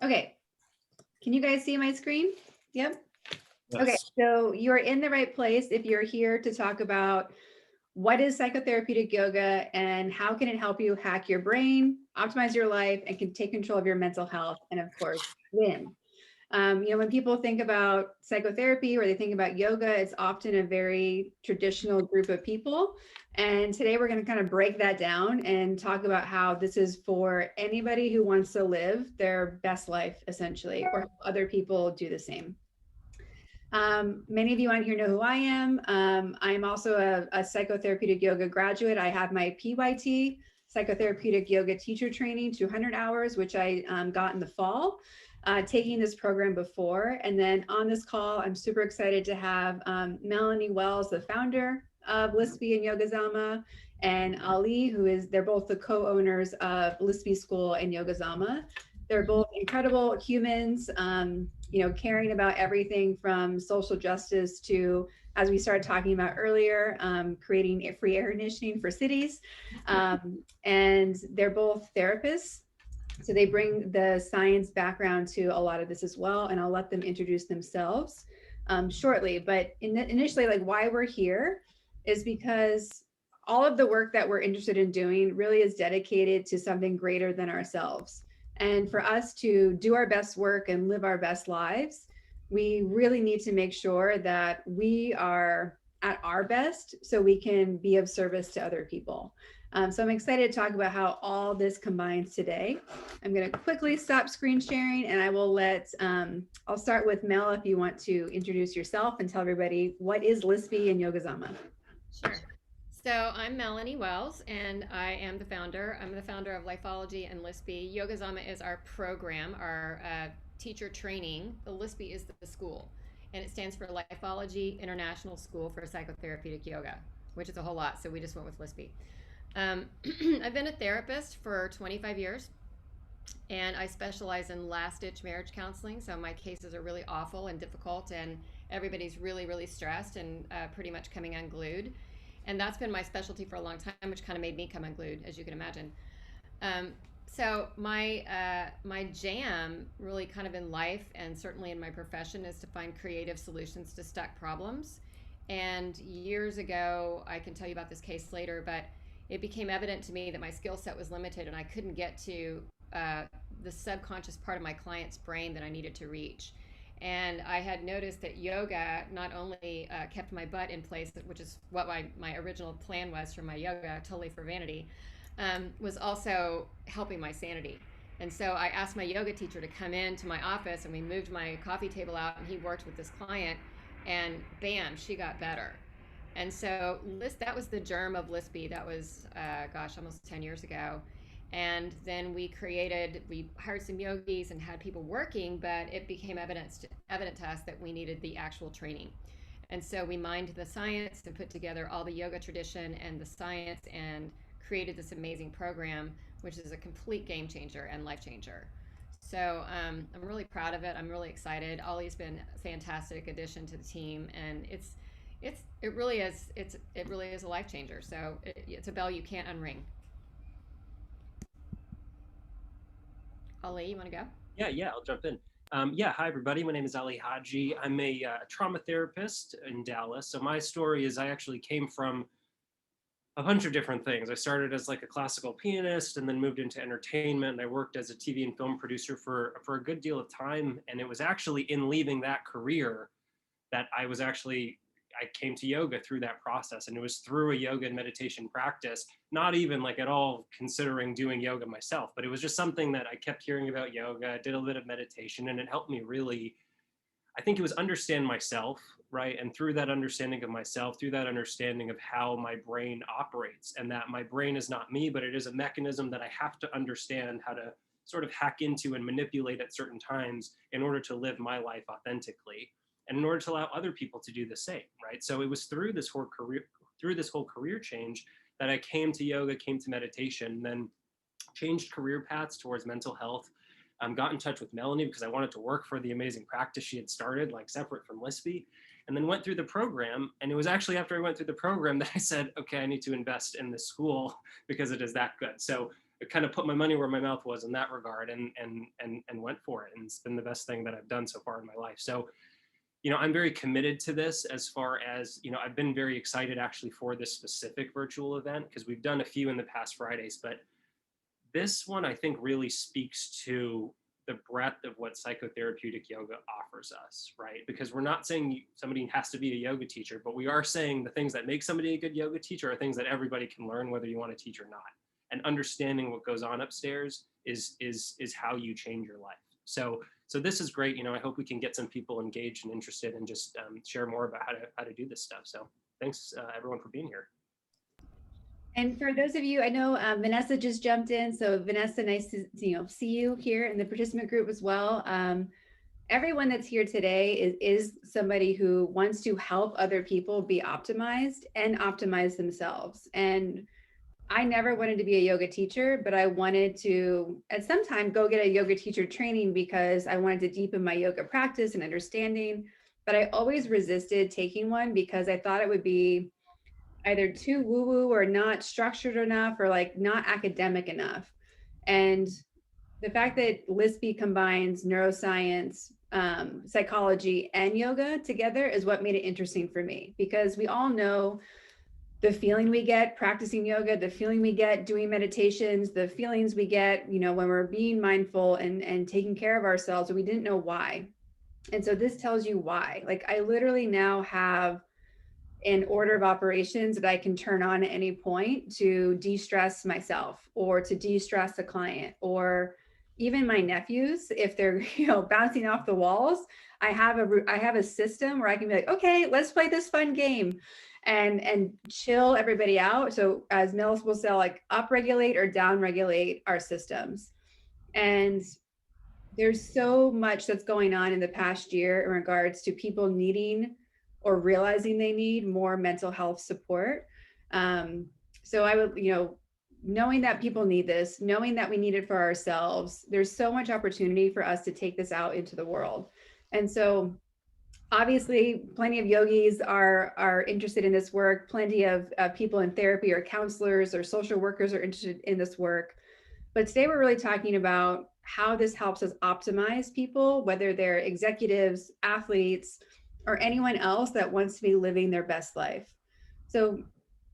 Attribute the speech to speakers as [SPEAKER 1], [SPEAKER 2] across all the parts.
[SPEAKER 1] Okay, can you guys see my screen? Yep.
[SPEAKER 2] Yes.
[SPEAKER 1] Okay, so you're in the right place if you're here to talk about what is psychotherapeutic yoga and how can it help you hack your brain, optimize your life, and can take control of your mental health, and of course, win. When people think about psychotherapy or they think about yoga, it's often a very traditional group of people. And today we're going to kind of break that down and talk about how this is for anybody who wants to live their best life, essentially, or help other people do the same. Many of you on here know who I am. I'm also a psychotherapeutic yoga graduate. I have my PYT, psychotherapeutic yoga teacher training, 200 hours, which I got in the fall, taking this program before. And then on this call, I'm super excited to have Melanie Wells, the founder of Lispy and Yogazama, and Ali, they're both the co-owners of Lispy School and Yogazama. They're both incredible humans, caring about everything from social justice to, as we started talking about earlier, creating a free air conditioning for cities. And they're both therapists. So they bring the science background to a lot of this as well. And I'll let them introduce themselves shortly. But initially, like why we're here is because all of the work that we're interested in doing really is dedicated to something greater than ourselves. And for us to do our best work and live our best lives, we really need to make sure that we are at our best so we can be of service to other people. So I'm excited to talk about how all this combines today. I'm going to quickly stop screen sharing and I will I'll start with Mel if you want to introduce yourself and tell everybody what is Lispy and Yogazama.
[SPEAKER 3] Sure. So I'm Melanie Wells, and I am the founder. I'm the founder of Lifeology and Lispy. Yogazama is our program, our teacher training. The Lispy is the school, and it stands for Lifeology International School for Psychotherapeutic Yoga, which is a whole lot. So we just went with Lispy. I've been a therapist for 25 years, and I specialize in last-ditch marriage counseling. So my cases are really awful and difficult, and everybody's really, really stressed and pretty much coming unglued. And that's been my specialty for a long time, which kind of made me come unglued, as you can imagine. So my jam, really, kind of in life and certainly in my profession, is to find creative solutions to stuck problems. And years ago, I can tell you about this case later, but it became evident to me that my skill set was limited, and I couldn't get to the subconscious part of my client's brain that I needed to reach. And I had noticed that yoga not only kept my butt in place, which is what my original plan was for my yoga, totally for vanity, was also helping my sanity. And so I asked my yoga teacher to come into my office, and we moved my coffee table out, and he worked with this client, and bam, she got better. And so that was the germ of Lispy. That was, almost 10 years ago. And then we hired some yogis and had people working, but it became evident to us that we needed the actual training. And so we mined the science and put together all the yoga tradition and the science and created this amazing program, which is a complete game changer and life changer. So I'm really proud of it. I'm really excited. Ollie's been a fantastic addition to the team, and it really is a life changer. So it's a bell you can't unring. Ali, you want to go?
[SPEAKER 2] Yeah, I'll jump in. Hi, everybody. My name is Ali Haji. I'm a trauma therapist in Dallas. So my story is I actually came from a bunch of different things. I started as like a classical pianist and then moved into entertainment. I worked as a TV and film producer for a good deal of time. And it was actually in leaving that career that I came to yoga through that process. And it was through a yoga and meditation practice, not even like at all considering doing yoga myself, but it was just something that I kept hearing about yoga, did a bit of meditation, and it helped me really, I think it was understand myself, right? And through that understanding of myself, through that understanding of how my brain operates, and that my brain is not me, but it is a mechanism that I have to understand how to sort of hack into and manipulate at certain times in order to live my life authentically and in order to allow other people to do the same, right? So it was through this whole career change that I came to yoga, came to meditation, and then changed career paths towards mental health. Got in touch with Melanie because I wanted to work for the amazing practice she had started, like separate from Lispy, and then went through the program. And it was actually after I went through the program that I said, okay, I need to invest in this school because it is that good. So kind of put my money where my mouth was in that regard, and went for it. And it's been the best thing that I've done so far in my life. So, I'm very committed to this, as far as, I've been very excited actually for this specific virtual event, because we've done a few in the past Fridays, but this one I think really speaks to the breadth of what psychotherapeutic yoga offers us, right? Because we're not saying somebody has to be a yoga teacher, but we are saying the things that make somebody a good yoga teacher are things that everybody can learn, whether you want to teach or not. And understanding what goes on upstairs is how you change your life. So this is great. I hope we can get some people engaged and interested, and just share more about how to do this stuff. So thanks everyone for being here.
[SPEAKER 1] And for those of you, I know Vanessa just jumped in. So Vanessa, nice to see you here in the participant group as well. Everyone that's here today is somebody who wants to help other people be optimized and optimize themselves. And I never wanted to be a yoga teacher, but I wanted to at some time go get a yoga teacher training because I wanted to deepen my yoga practice and understanding. But I always resisted taking one because I thought it would be either too woo-woo or not structured enough, or like not academic enough. And the fact that Lispy combines neuroscience, psychology, and yoga together is what made it interesting for me, because we all know the feeling we get practicing yoga, the feeling we get doing meditations, the feelings we get, when we're being mindful and taking care of ourselves, and we didn't know why. And so this tells you why. Like, I literally now have an order of operations that I can turn on at any point to de-stress myself, or to de-stress a client, or even my nephews, if they're bouncing off the walls. I have a system where I can be like, okay, let's play this fun game, and chill everybody out. So as Mel will say, like, upregulate or downregulate our systems. And there's so much that's going on in the past year in regards to people needing or realizing they need more mental health support. So I would, knowing that people need this, knowing that we need it for ourselves, there's so much opportunity for us to take this out into the world. And so obviously plenty of yogis are interested in this work. Plenty of people in therapy or counselors or social workers are interested in this work. But today we're really talking about how this helps us optimize people, whether they're executives, athletes, or anyone else that wants to be living their best life. So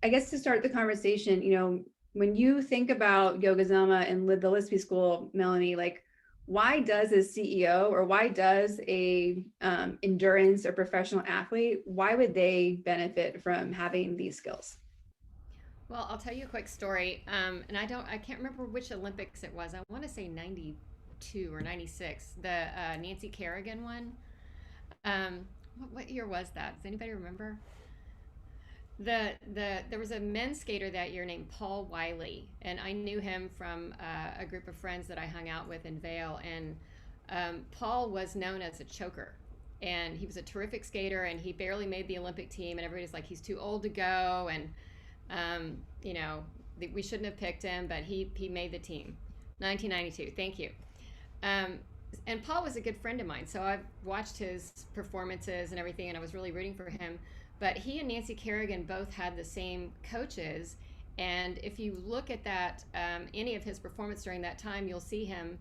[SPEAKER 1] I guess to start the conversation, when you think about Yogazama and the Lispy School, Melanie, like, why does a CEO, or why does a endurance or professional athlete, why would they benefit from having these skills?
[SPEAKER 3] Well, I'll tell you a quick story. And I can't remember which Olympics it was. I want to say 92 or 96, the Nancy Kerrigan one. What year was that? Does anybody remember? There was a men's skater that year named Paul Wiley, and I knew him from a group of friends that I hung out with in Vail. And Paul was known as a choker, and he was a terrific skater, and he barely made the Olympic team, and everybody's like, he's too old to go, and we shouldn't have picked him, but he made the team. 1992. Thank you. And Paul was a good friend of mine, so I've watched his performances and everything, and I was really rooting for him. But he and Nancy Kerrigan both had the same coaches, and if you look at that, any of his performance during that time, you'll see him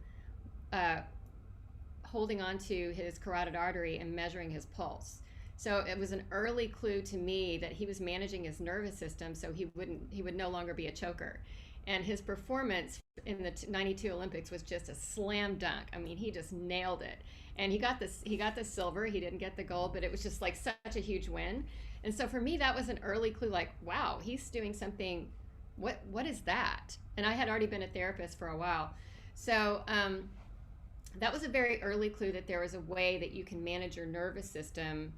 [SPEAKER 3] holding onto his carotid artery and measuring his pulse. So it was an early clue to me that he was managing his nervous system, so he would no longer be a choker. And his performance in the 92 Olympics was just a slam dunk. I mean, he just nailed it. And he got the silver. He didn't get the gold, but it was just like such a huge win. And so for me, that was an early clue, like, wow, he's doing something. What is that? And I had already been a therapist for a while. So that was a very early clue that there was a way that you can manage your nervous system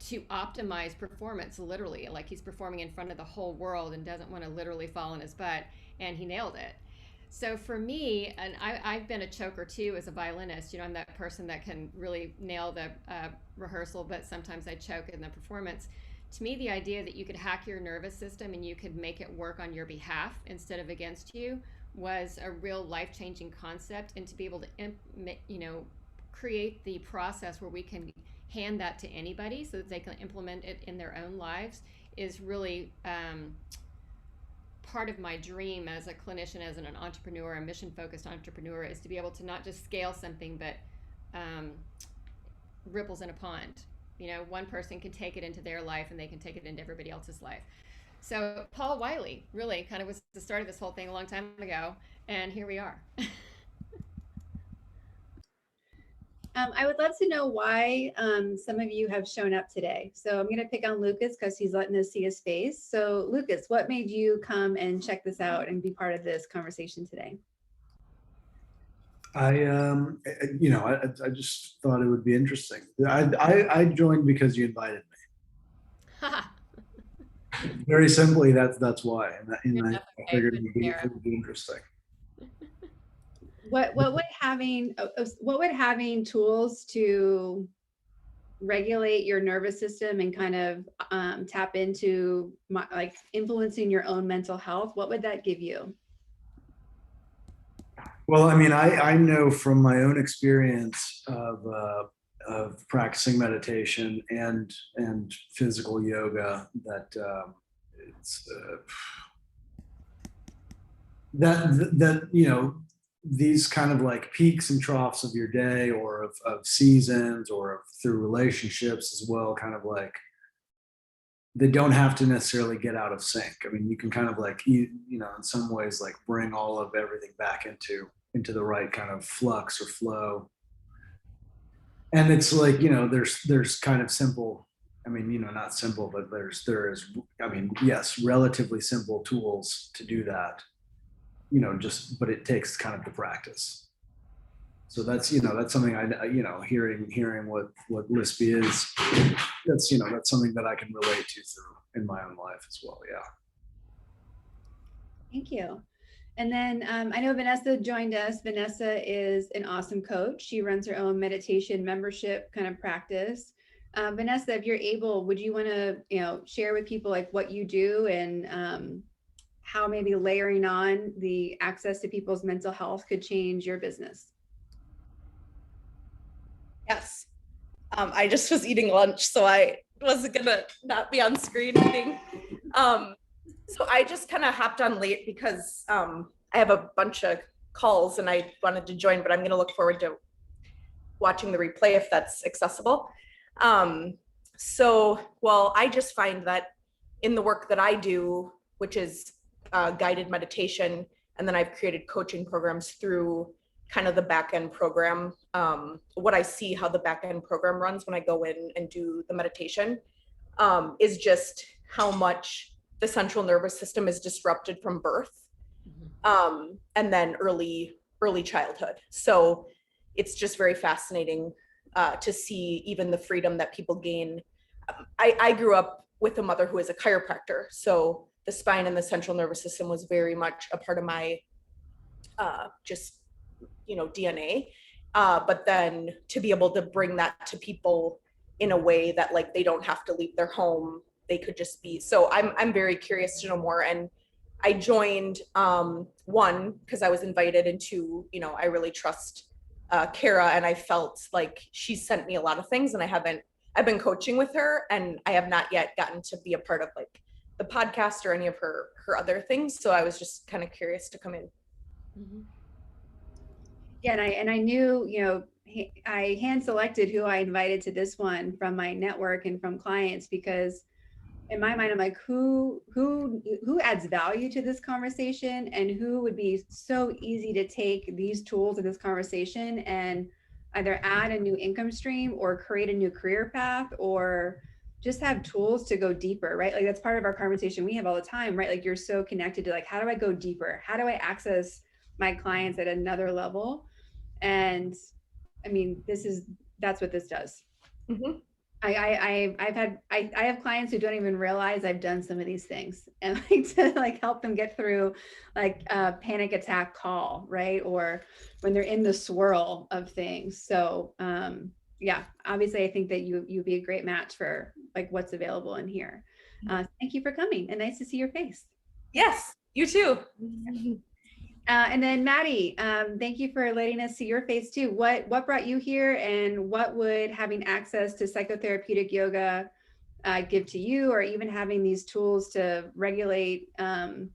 [SPEAKER 3] to optimize performance, literally. Like, he's performing in front of the whole world and doesn't want to literally fall on his butt, and he nailed it. So for me, and I've been a choker too as a violinist, I'm that person that can really nail the rehearsal, but sometimes I choke in the performance. To me, the idea that you could hack your nervous system and you could make it work on your behalf instead of against you was a real life-changing concept. And to be able to create the process where we can hand that to anybody so that they can implement it in their own lives is really part of my dream as a clinician, as an entrepreneur, a mission-focused entrepreneur, is to be able to not just scale something, but ripples in a pond. You know, one person can take it into their life and they can take it into everybody else's life. So Paul Wiley really kind of was the start of this whole thing a long time ago, and here we are.
[SPEAKER 1] I would love to know why some of you have shown up today. So I'm going to pick on Lucas because he's letting us see his face. So Lucas, what made you come and check this out and be part of this conversation today?
[SPEAKER 4] I just thought it would be interesting. I joined because you invited me. Very simply, that's why. And I figured it would be interesting.
[SPEAKER 1] What would having tools to regulate your nervous system and kind of tap into like influencing your own mental health, what would that give you?
[SPEAKER 4] Well, I mean, I know from my own experience of practicing meditation and physical yoga that it's that you know, these kind of like peaks and troughs of your day or of seasons or through relationships as well, kind of like they don't have to necessarily get out of sync. I mean, you can kind of like, you know, in some ways, like bring all of everything back into the right kind of flux or flow. And it's like, you know, there's kind of simple, I mean, you know, not simple, but there is, I mean, yes, relatively simple tools to do that, you know, but it takes kind of the practice. So that's, you know, that's something you know, hearing what Lispy is, that's, you know, that's something that I can relate to through in my own life as well. Yeah.
[SPEAKER 1] Thank you. And then I know Vanessa joined us. Vanessa is an awesome coach. She runs her own meditation membership kind of practice. Vanessa, if you're able, would you want to, you know, share with people like what you do and how maybe layering on the access to people's mental health could change your business?
[SPEAKER 5] Yes. I just was eating lunch, so I wasn't gonna not be on screen eating. So I just kind of hopped on late because I have a bunch of calls and I wanted to join, but I'm gonna look forward to watching the replay if that's accessible. So, well, I just find that in the work that I do, which is guided meditation, and then I've created coaching programs through kind of the back end program. What I see how the back end program runs when I go in and do the meditation is just how much the central nervous system is disrupted from birth and then early childhood. So it's just very fascinating to see even the freedom that people gain. I grew up with a mother who is a chiropractor, so the spine and the central nervous system was very much a part of my just, you know, DNA. But then to be able to bring that to people in a way that like they don't have to leave their home, they could just be. So I'm very curious to know more. And I joined one because I was invited, and two, you know, I really trust Kara, and I felt like she sent me a lot of things, and I've been coaching with her, and I have not yet gotten to be a part of like the podcast or any of her other things. So I was just kind of curious to come in.
[SPEAKER 3] Mm-hmm.
[SPEAKER 1] Yeah, and I knew, you know, I hand selected who I invited to this one from my network and from clients, because in my mind, I'm like, who adds value to this conversation and who would be so easy to take these tools in this conversation and either add a new income stream or create a new career path or just have tools to go deeper, right? Like that's part of our conversation we have all the time, right? Like you're so connected to like, how do I go deeper? How do I access my clients at another level? And I mean, that's what this does. Mm-hmm. I have clients who don't even realize I've done some of these things, and like to like help them get through like a panic attack call, right? Or when they're in the swirl of things. So yeah, obviously I think that you'd be a great match for like what's available in here. Thank you for coming, and nice to see your face.
[SPEAKER 5] Yes, you too.
[SPEAKER 1] And then Maddie, thank you for letting us see your face too. What brought you here, and what would having access to psychotherapeutic yoga give to you, or even having these tools to regulate the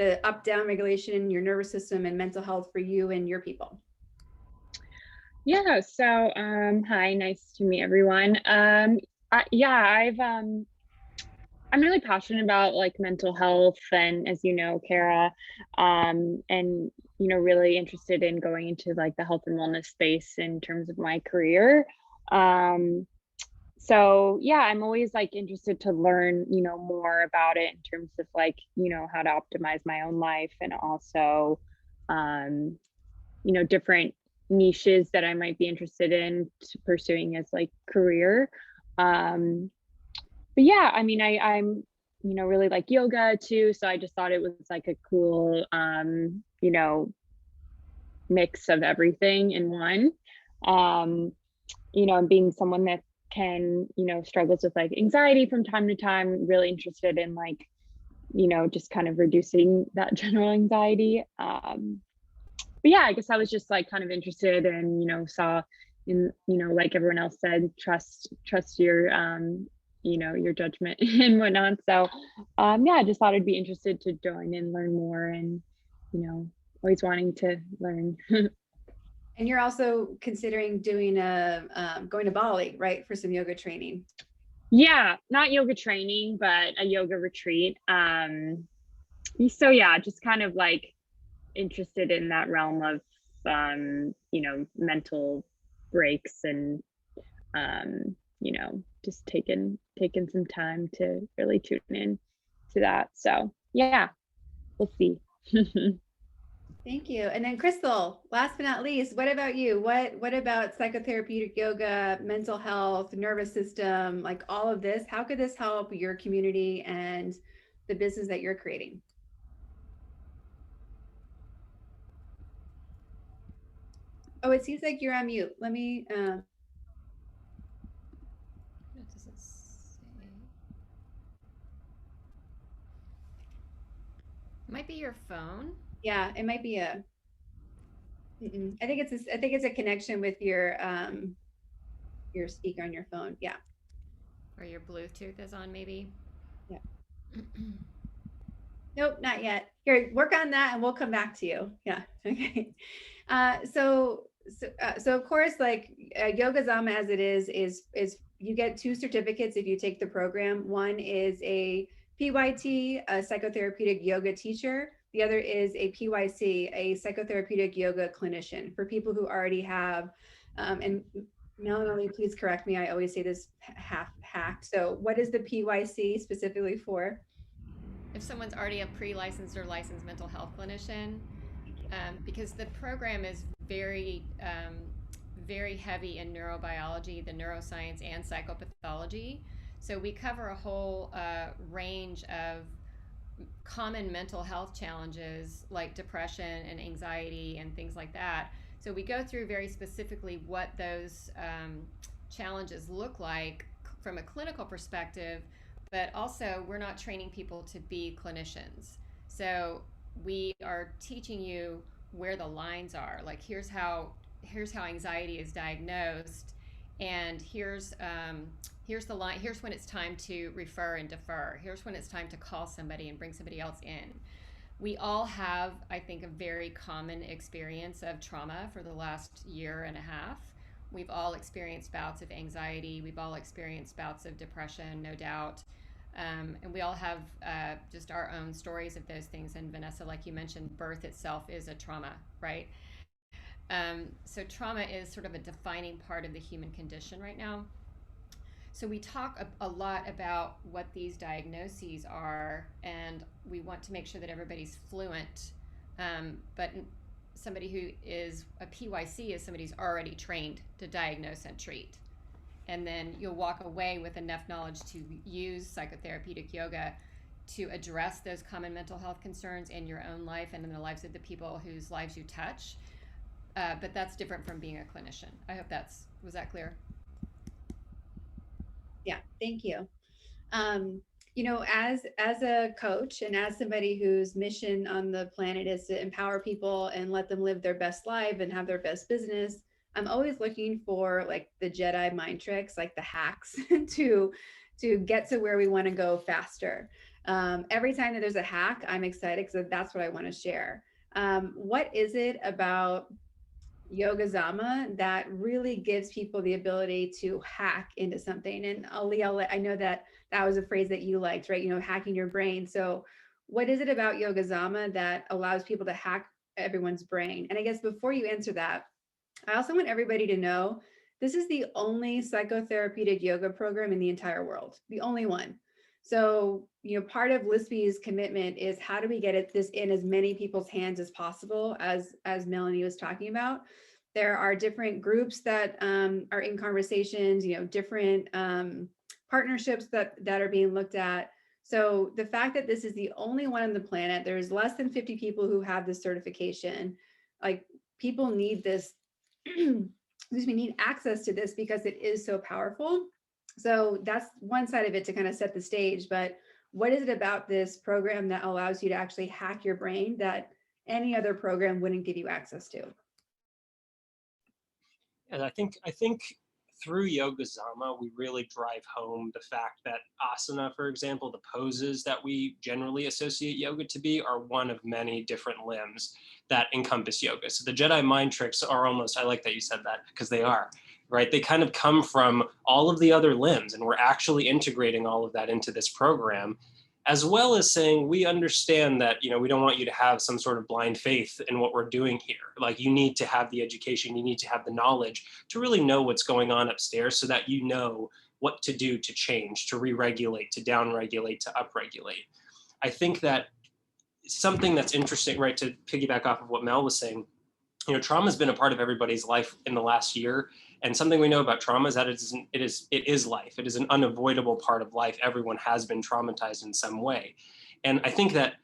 [SPEAKER 1] the up-down regulation in your nervous system and mental health for you and your people?
[SPEAKER 6] Yeah, so hi, nice to meet everyone. I'm really passionate about like mental health and as you know, Kara, and really interested in going into like the health and wellness space in terms of my career. Um, so yeah, I'm always like interested to learn, more about it in terms of like, how to optimize my own life and also um different niches that I might be interested in pursuing as like career. Um, but yeah, I mean, I'm, really like yoga too. So I just thought it was like a cool, mix of everything in one. And being someone that can, struggles with like anxiety from time to time, really interested in like, just kind of reducing that general anxiety. But yeah, I guess I was just like kind of interested and, saw in, like everyone else said, trust your, your judgment and whatnot. So, yeah, I just thought I'd be interested to join and learn more and, always wanting to learn.
[SPEAKER 1] And you're also considering doing going to Bali, right, for some yoga training?
[SPEAKER 6] Yeah, not yoga training, but a yoga retreat. So yeah, just kind of like interested in that realm of mental breaks and just taking some time to really tune in to that. So yeah, we'll see.
[SPEAKER 1] Thank you. And then Crystal, last but not least, what about you? What about psychotherapeutic yoga, mental health, nervous system, like all of this? How could this help your community and the business that you're creating? Oh, it seems like you're on mute. Let me
[SPEAKER 3] It doesn't say. It might be your phone.
[SPEAKER 1] yeah, it might be a I think it's a connection with your speaker on your phone. Yeah.
[SPEAKER 3] Or your Bluetooth is on, maybe.
[SPEAKER 1] Yeah. Nope, not yet. Here, work on that and we'll come back to you. Yeah. Okay. So of course, like Yoga Zama as it is you get 2 certificates if you take the program. One is a PYT, a psychotherapeutic yoga teacher. The other is a PYC, a psychotherapeutic yoga clinician, for people who already have, and Melanie, please correct me. I always say this half hacked. So what is the PYC specifically for?
[SPEAKER 3] If someone's already a pre-licensed or licensed mental health clinician, because the program is very, very heavy in neurobiology, the neuroscience, and psychopathology. So we cover a whole range of common mental health challenges like depression and anxiety and things like that. So we go through very specifically what those challenges look like from a clinical perspective, but also we're not training people to be clinicians. So we are teaching you where the lines are. Like here's how anxiety is diagnosed, and here's the line. Here's when it's time to refer and defer. Here's when it's time to call somebody and bring somebody else in. We all have, I think, a very common experience of trauma for the last year and a half. We've all experienced bouts of anxiety. We've all experienced bouts of depression, no doubt. And we all have just our own stories of those things. And Vanessa, like you mentioned, birth itself is a trauma, right? So trauma is sort of a defining part of the human condition right now. So we talk a lot about what these diagnoses are, and we want to make sure that everybody's fluent. But somebody who is a PYC is somebody who's already trained to diagnose and treat. And then you'll walk away with enough knowledge to use psychotherapeutic yoga to address those common mental health concerns in your own life and in the lives of the people whose lives you touch. But that's different from being a clinician. I hope was that clear?
[SPEAKER 1] Yeah, thank you. As a coach and as somebody whose mission on the planet is to empower people and let them live their best life and have their best business, I'm always looking for like the Jedi mind tricks, like the hacks to get to where we want to go faster. Every time that there's a hack, I'm excited because that's what I want to share. What is it about Yogazama that really gives people the ability to hack into something? And Ali, I know that that was a phrase that you liked, right? Hacking your brain. So what is it about Yogazama that allows people to hack everyone's brain? And I guess before you answer that, I also want everybody to know this is the only psychotherapeutic yoga program in the entire world, the only one. So, part of Lispy's commitment is how do we get this in as many people's hands as possible, as Melanie was talking about. There are different groups that are in conversations, different partnerships that are being looked at. So the fact that this is the only one on the planet, there's less than 50 people who have this certification. Like, people need this, excuse me, need access to this because it is so powerful. So that's one side of it to kind of set the stage. But what is it about this program that allows you to actually hack your brain that any other program wouldn't give you access to?
[SPEAKER 2] And I think through Yogazama, we really drive home the fact that asana, for example, the poses that we generally associate yoga to be, are one of many different limbs that encompass yoga. So the Jedi mind tricks are almost, I like that you said that, because they are, right? They kind of come from all of the other limbs, and we're actually integrating all of that into this program, as well as saying, we understand that, we don't want you to have some sort of blind faith in what we're doing here. Like, you need to have the education, you need to have the knowledge to really know what's going on upstairs so that you know what to do to change, to re-regulate, to down-regulate, to up-regulate. I think that something that's interesting, right, to piggyback off of what Mel was saying, trauma has been a part of everybody's life in the last year. And something we know about trauma is that it is life. It is an unavoidable part of life. Everyone has been traumatized in some way. And I think that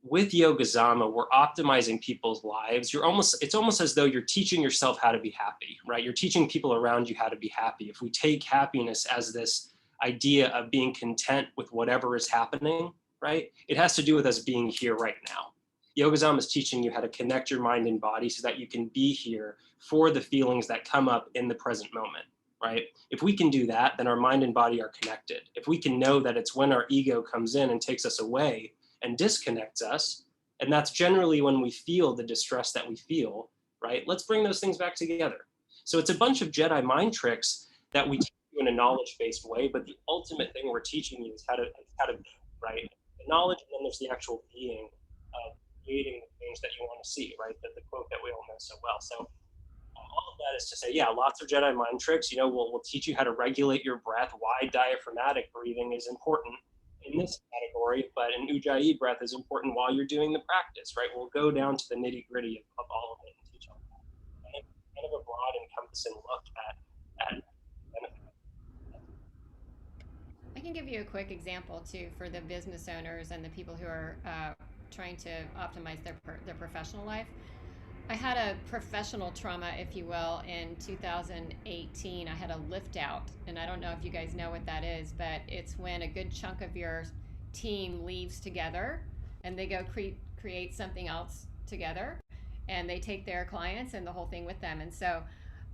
[SPEAKER 2] with Yogazama, we're optimizing people's lives. It's almost as though you're teaching yourself how to be happy, right? You're teaching people around you how to be happy. If we take happiness as this idea of being content with whatever is happening, right? It has to do with us being here right now. Yogazama is teaching you how to connect your mind and body so that you can be here for the feelings that come up in the present moment, right? If we can do that, then our mind and body are connected. If we can know that it's when our ego comes in and takes us away and disconnects us, and that's generally when we feel the distress that we feel, right? Let's bring those things back together. So it's a bunch of Jedi mind tricks that we teach you in a knowledge-based way, but the ultimate thing we're teaching you is how to be, right? The knowledge, and then there's the actual being of creating the change that you want to see, right? The quote that we all know so well. So all of that is to say, yeah, lots of Jedi mind tricks. We'll teach you how to regulate your breath, why diaphragmatic breathing is important in this category, but an Ujjayi breath is important while you're doing the practice, right? We'll go down to the nitty gritty of all of it and teach all that. And kind of a broad encompassing look at
[SPEAKER 3] I can give you a quick example too for the business owners and the people who are trying to optimize their professional life. I had a professional trauma, if you will, in 2018. I had a lift out, and I don't know if you guys know what that is, but it's when a good chunk of your team leaves together and they go create something else together, and they take their clients and the whole thing with them. And so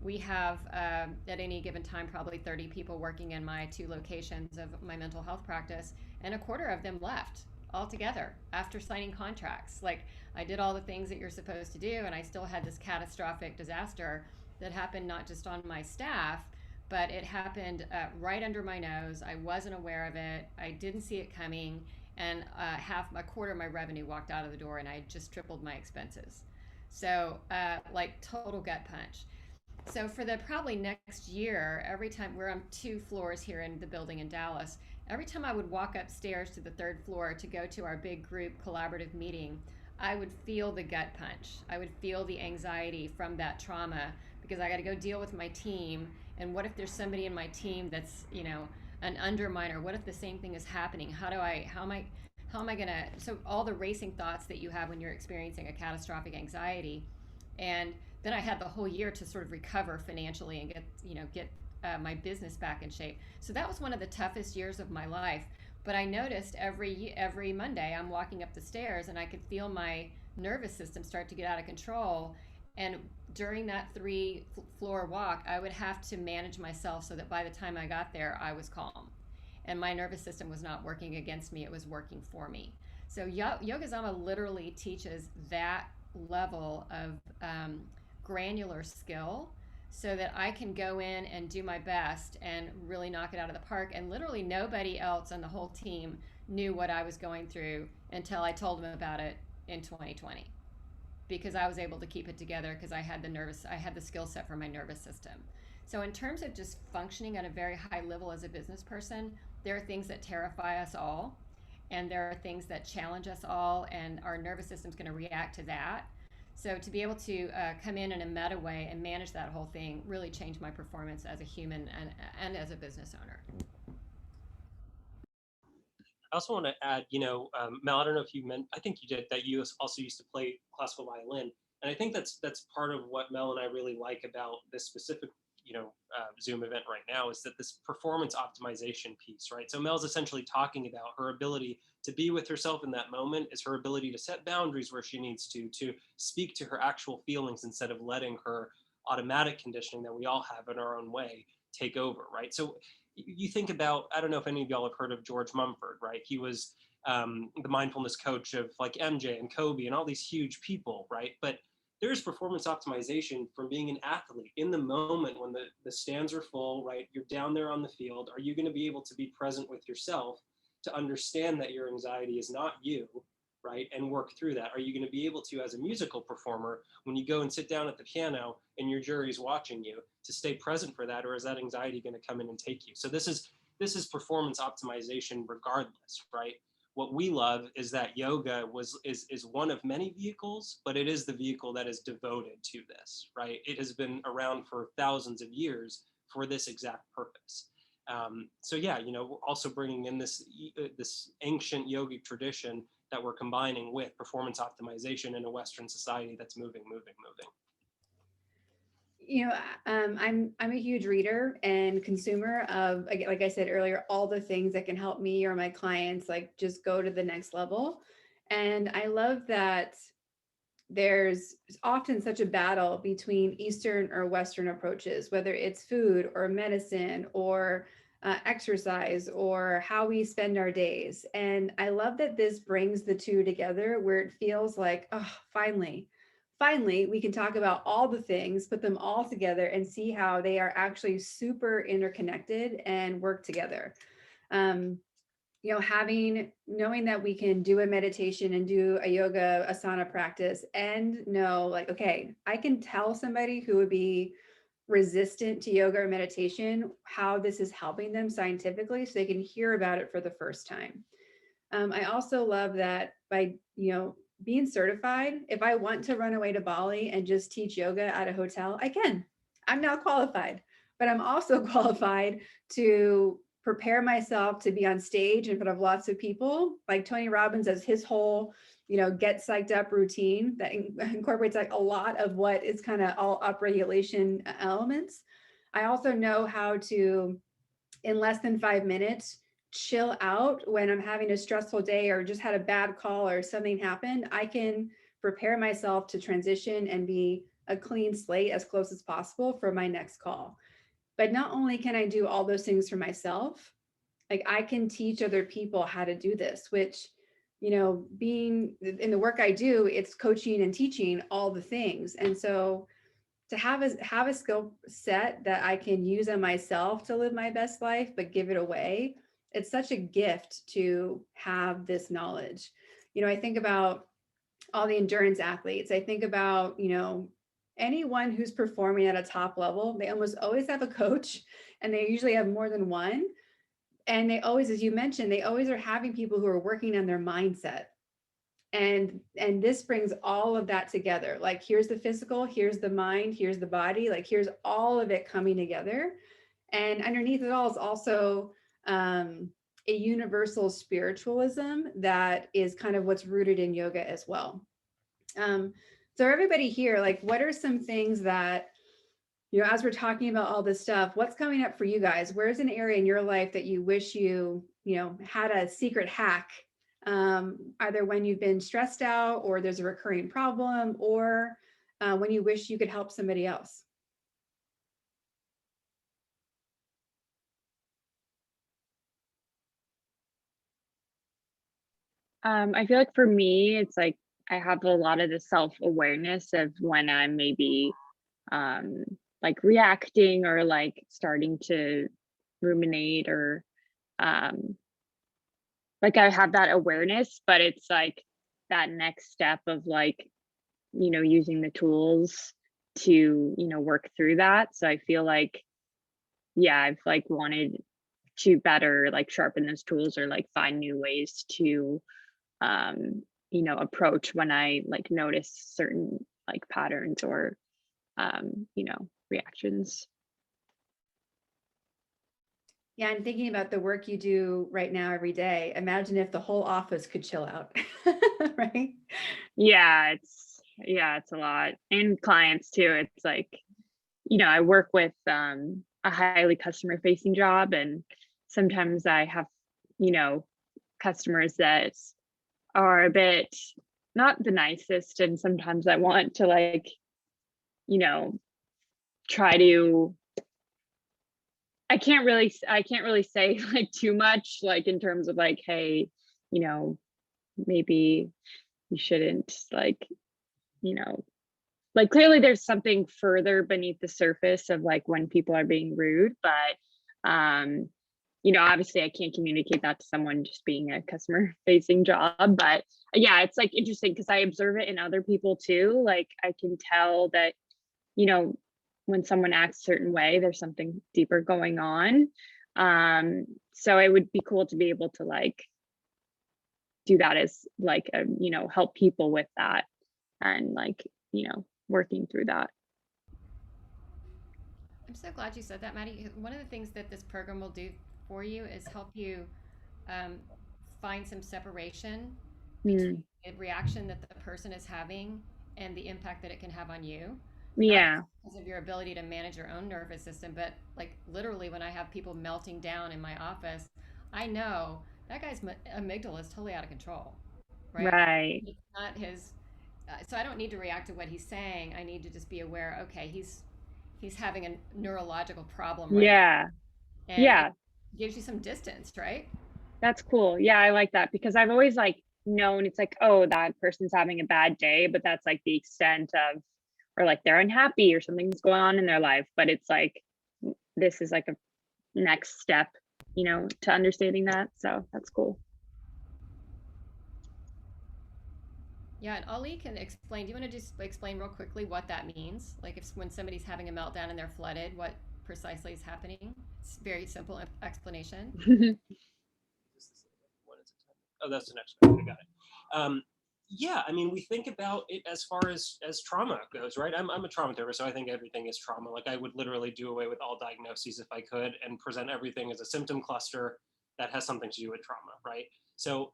[SPEAKER 3] we have at any given time probably 30 people working in my 2 locations of my mental health practice, and a quarter of them left altogether after signing contracts. Like, I did all the things that you're supposed to do, and I still had this catastrophic disaster that happened not just on my staff, but it happened right under my nose. I wasn't aware of it. I didn't see it coming, and a quarter of my revenue walked out of the door, and I just tripled my expenses. So like, total gut punch. So for the probably next year, every time we're on 2 floors here in the building in Dallas, every time I would walk upstairs to the 3rd floor to go to our big group collaborative meeting, I would feel the gut punch. I would feel the anxiety from that trauma, because I got to go deal with my team. And what if there's somebody in my team that's, an underminer? What if the same thing is happening? How am I gonna, so all the racing thoughts that you have when you're experiencing a catastrophic anxiety. And then I had the whole year to sort of recover financially and get my business back in shape. So that was one of the toughest years of my life. But I noticed every Monday I'm walking up the stairs and I could feel my nervous system start to get out of control. And during that 3-floor walk, I would have to manage myself so that by the time I got there, I was calm. and my nervous system was not working against me, it was working for me. So Yogazama literally teaches that level of granular skill so that I can go in and do my best and really knock it out of the park. And literally nobody else on the whole team knew what I was going through until I told them about it in 2020, because I was able to keep it together because I had the skill set for my nervous system. So in terms of just functioning at a very high level as a business person, there are things that terrify us all, and there are things that challenge us all, and our nervous system's going to react to that. So to be able to come in a meta way and manage that whole thing really changed my performance as a human and as a business owner.
[SPEAKER 2] I also want to add, Mel, I don't know if you meant, I think you did, that you also used to play classical violin. And I think that's part of what Mel and I really like about this specific, Zoom event right now, is that this performance optimization piece, right? So Mel's essentially talking about her ability to be with herself in that moment, is her ability to set boundaries where she needs to speak to her actual feelings instead of letting her automatic conditioning that we all have in our own way take over, right? So you think about, I don't know if any of y'all have heard of George Mumford, right? He was the mindfulness coach of like MJ and Kobe and all these huge people, right? But there's performance optimization from being an athlete in the moment when the stands are full, right? You're down there on the field. Are you going to be able to be present with yourself to understand that your anxiety is not you, right? And work through that? Are you going to be able to, as a musical performer, when you go and sit down at the piano and your jury's watching you, to stay present for that? Or is that anxiety going to come in and take you? So this is performance optimization regardless, right? What we love is that yoga is one of many vehicles, but it is the vehicle that is devoted to this, right? It has been around for thousands of years for this exact purpose. So yeah, we're also bringing in this ancient yogic tradition that we're combining with performance optimization in a Western society that's moving.
[SPEAKER 1] I'm a huge reader and consumer of, like I said earlier, all the things that can help me or my clients like just go to the next level. And I love that there's often such a battle between Eastern or Western approaches, whether it's food or medicine or exercise or how we spend our days. And I love that this brings the two together where it feels like, oh, finally, we can talk about all the things, put them all together and see how they are actually super interconnected and work together. Knowing that we can do a meditation and do a yoga asana practice and know like, okay, I can tell somebody who would be resistant to yoga or meditation how this is helping them scientifically so they can hear about it for the first time. I also love that by, being certified, if I want to run away to Bali and just teach yoga at a hotel, I can. I'm now qualified, but I'm also qualified to prepare myself to be on stage in front of lots of people. Like Tony Robbins has his whole, get psyched up routine that incorporates like a lot of what is kind of all upregulation elements. I also know how to, in less than 5 minutes, chill out when I'm having a stressful day or just had a bad call or something happened. I can prepare myself to transition and be a clean slate as close as possible for my next call. But not only can I do all those things for myself, like I can teach other people how to do this, which, being in the work I do, it's coaching and teaching all the things. And so to have a skill set that I can use on myself to live my best life, but give it away, it's such a gift to have this knowledge. I think about all the endurance athletes. I think about, anyone who's performing at a top level, they almost always have a coach and they usually have more than one. And they always, as you mentioned, they always are having people who are working on their mindset. And this brings all of that together. Like, here's the physical, here's the mind, here's the body, like here's all of it coming together. And underneath it all is also a universal spiritualism that is kind of what's rooted in yoga as well. So everybody here, like, what are some things that, as we're talking about all this stuff, what's coming up for you guys? Where's an area in your life that you wish you had a secret hack, either when you've been stressed out or there's a recurring problem, or when you wish you could help somebody else?
[SPEAKER 6] I feel like for me, it's like I have a lot of the self-awareness of when I'm maybe um like reacting or like starting to ruminate or um like I have that awareness, but it's like that next step of like, using the tools to, work through that. So I feel like, yeah, I've like wanted to better like sharpen those tools or like find new ways to approach when I like notice certain like patterns or reactions.
[SPEAKER 1] Yeah, and thinking about the work you do right now every day, imagine if the whole office could chill out, right?
[SPEAKER 6] Yeah, it's a lot. And clients too. It's like, I work with a highly customer facing job, and sometimes I have, you know, customers that are a bit not the nicest, and sometimes I want to like, you know, try to I can't really say like too much like in terms of like, hey, you know, maybe you shouldn't like, you know, like clearly there's something further beneath the surface of like when people are being rude, but obviously I can't communicate that to someone just being a customer facing job. But yeah, it's like interesting because I observe it in other people too. Like I can tell that, you know, when someone acts a certain way, there's something deeper going on. So it would be cool to be able to like do that as like help people with that and like, working through that.
[SPEAKER 3] I'm so glad you said that, Maddie. One of the things that this program will do for you is help you um, find some separation between
[SPEAKER 6] Mm,
[SPEAKER 3] the reaction that the person is having and the impact that it can have on you. Not
[SPEAKER 6] yeah.
[SPEAKER 3] because of your ability to manage your own nervous system, but like literally when I have people melting down in my office, I know that guy's amygdala is totally out of control, right?
[SPEAKER 6] Right.
[SPEAKER 3] It's not his. So I don't need to react to what he's saying. I need to just be aware. Okay, he's having a neurological problem right
[SPEAKER 6] Yeah.
[SPEAKER 3] now, and it
[SPEAKER 6] Yeah.
[SPEAKER 3] gives you some distance, right?
[SPEAKER 6] That's cool. Yeah, I like that because I've always like known it's like, oh, that person's having a bad day, but that's like the extent of, or like they're unhappy or something's going on in their life. But it's like, this is like a next step, to understanding that. So that's cool.
[SPEAKER 3] Yeah, and Ali can explain. Do you want to just explain real quickly what that means? Like if when somebody's having a meltdown and they're flooded, what precisely is happening? It's very simple explanation.
[SPEAKER 2] Oh, that's the next one. I got it. Yeah, I mean, we think about it as far as trauma goes, right? I'm a trauma therapist, so I think everything is trauma. Like I would literally do away with all diagnoses if I could and present everything as a symptom cluster that has something to do with trauma, right? So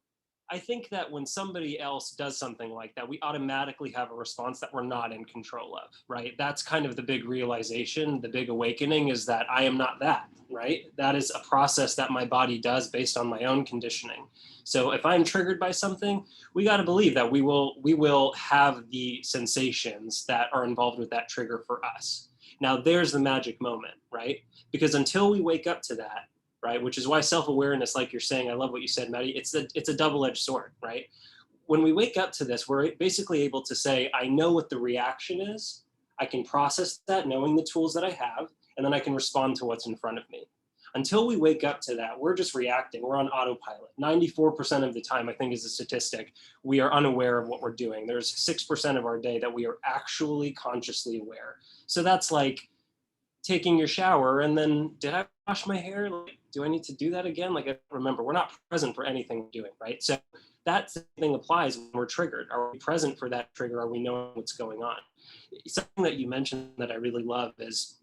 [SPEAKER 2] I think that when somebody else does something like that, we automatically have a response that we're not in control of, right? That's kind of the big realization, the big awakening is that I am not that, right? That is a process that my body does based on my own conditioning. So if I'm triggered by something, we got to believe that we will have the sensations that are involved with that trigger for us. Now there's the magic moment, right? Because until we wake up to that, right, which is why self-awareness, like you're saying, I love what you said, Maddie, it's a double-edged sword, right? When we wake up to this, we're basically able to say, I know what the reaction is, I can process that knowing the tools that I have, and then I can respond to what's in front of me. Until we wake up to that, we're just reacting. We're on autopilot. 94% of the time, I think is a statistic, we are unaware of what we're doing. There's 6% of our day that we are actually consciously aware. So that's like taking your shower and then, did I wash my hair? Like, do I need to do that again? Like, I don't remember. We're not present for anything we're doing, right? So that thing applies when we're triggered. Are we present for that trigger? Are we knowing what's going on? Something that you mentioned that I really love is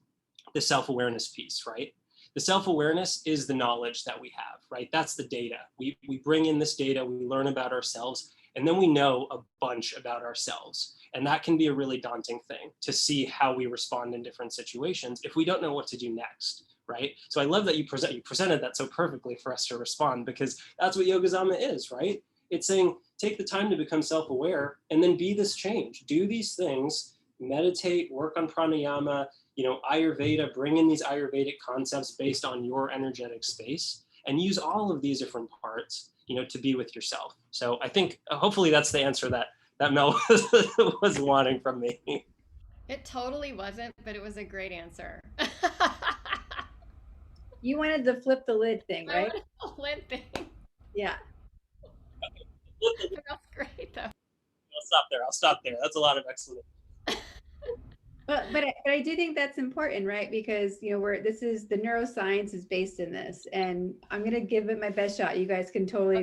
[SPEAKER 2] the self-awareness piece, right? The self-awareness is the knowledge that we have, right? That's the data. We bring in this data, we learn about ourselves, and then we know a bunch about ourselves. And that can be a really daunting thing to see how we respond in different situations if we don't know what to do next, right? So I love that you presented that so perfectly for us to respond, because that's what Yogazama is, right? It's saying, take the time to become self-aware and then be this change. Do these things, meditate, work on pranayama, Ayurveda, bring in these Ayurvedic concepts based on your energetic space and use all of these different parts to be with yourself. So I think hopefully that's the answer that Mel was wanting from me.
[SPEAKER 3] It totally wasn't, but it was a great answer.
[SPEAKER 1] You wanted the flip the lid thing,
[SPEAKER 3] I
[SPEAKER 1] right?
[SPEAKER 3] wanted the lid thing.
[SPEAKER 1] Yeah.
[SPEAKER 3] That's great, though.
[SPEAKER 2] I'll stop there. That's a lot of explanation.
[SPEAKER 1] But I do think that's important, right? Because the neuroscience is based in this, and I'm gonna give it my best shot. You guys can totally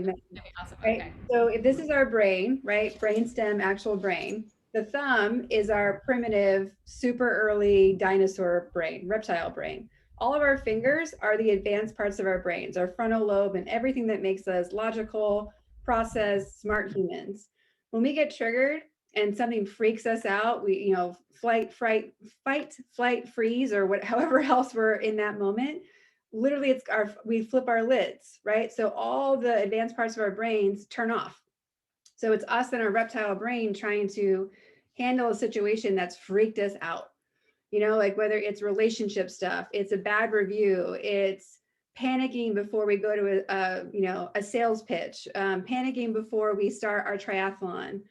[SPEAKER 3] Awesome.
[SPEAKER 1] right?
[SPEAKER 3] Okay.
[SPEAKER 1] So if this is our brain, right? Brainstem, actual brain. The thumb is our primitive, super early dinosaur brain, reptile brain. All of our fingers are the advanced parts of our brains, our frontal lobe, and everything that makes us logical, process, smart humans. When we get triggered and something freaks us out, we, fight, flight, freeze, or however else we're in that moment, literally we flip our lids, right? So all the advanced parts of our brains turn off. So it's us and our reptile brain trying to handle a situation that's freaked us out. Like whether it's relationship stuff, it's a bad review, it's panicking before we go to a sales pitch, panicking before we start our triathlon,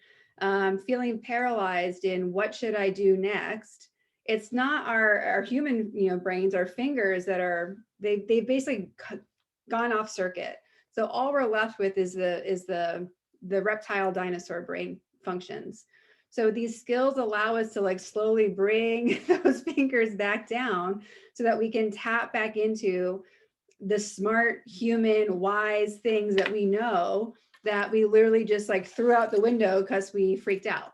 [SPEAKER 1] feeling paralyzed in what should I do next. It's not our human brains, our fingers that they've basically gone off circuit. So all we're left with is the reptile dinosaur brain functions. So these skills allow us to slowly bring those fingers back down so that we can tap back into the smart, human, wise things that we know that we literally just threw out the window because we freaked out.